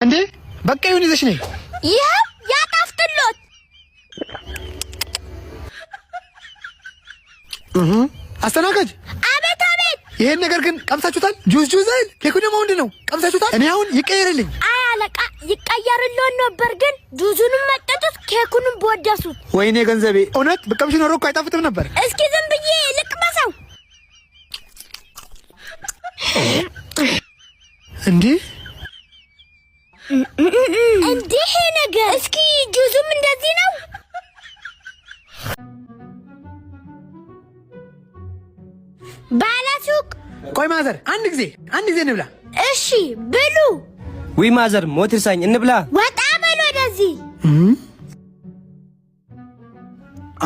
እንዴ በቃ ይሁን ይዘሽ ነኝ። ይሄው ያጣፍጥሎት። አስተናጋጅ። አቤት አቤት። ይሄን ነገር ግን ቀምሳችሁታል? ጁስ አይደል? ኬኩ ደግሞ ምንድነው? ቀምሳችሁታል? እኔ አሁን ይቀየርልኝ። አይ አለቃ ይቀየርልዎት ነበር ግን ጁሱንም መጠጡት ኬኩንም በወደሱት። ወይኔ ገንዘቤ። እውነት በቀምሽ ኖሮ እኮ አይጣፍጥም ነበር። እስኪ ዝም ብዬ ልቅመሰው። እንዴ ይሄ ነገር እስኪ ጁሱም እንደዚህ ነው። ባለሱቅ ቆይ ማዘር፣ አንድ ጊዜ እንብላ። እሺ ብሉ። ወይ ማዘር ሞት ይርሳኝ እንብላ። ወጣ በሉ ወደዚህ።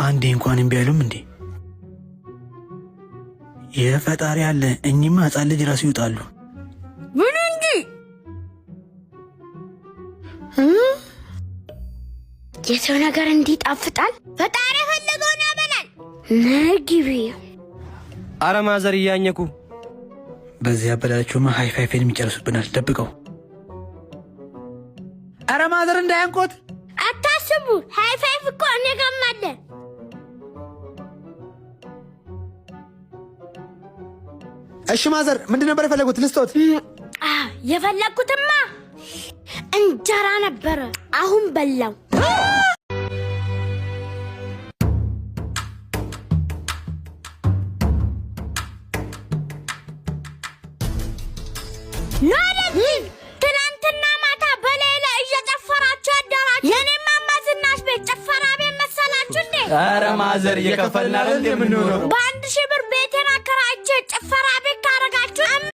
አንዴ እንኳን እምቢ አይሉም እንዴ? የፈጣሪ አለ። እኚህማ ሕፃን ልጅ ራሱ ይውጣሉ። ብሉ እንጂ የሰው ነገር እንዲጣፍጣል ፈጣሪ ፈልገው ነው ያበላል። ነግቢ። አረ ማዘር እያኘኩ በዚህ አበላላችሁማ ሃይ ፋይፌን የሚጨርሱብናል። ደብቀው። አረ ማዘር እንዳያንቆት። አታስቡ፣ ሃይ ፋይፍ እኮ እኔ ጋርም አለ። እሺ ማዘር ምንድን ነበር የፈለጉት? ልስጦት? የፈለግኩትማ እንጀራ ነበረ። አሁን በላው። ትናንትና ማታ በሌላ እየጨፈራችሁ ያደራችሁ የኔማ ማዝናሽ ቤት ጭፈራ ቤት መሰላችሁ እንዴ? አረ ማዘር እየከፈልን አይደል እንደምንኖረው።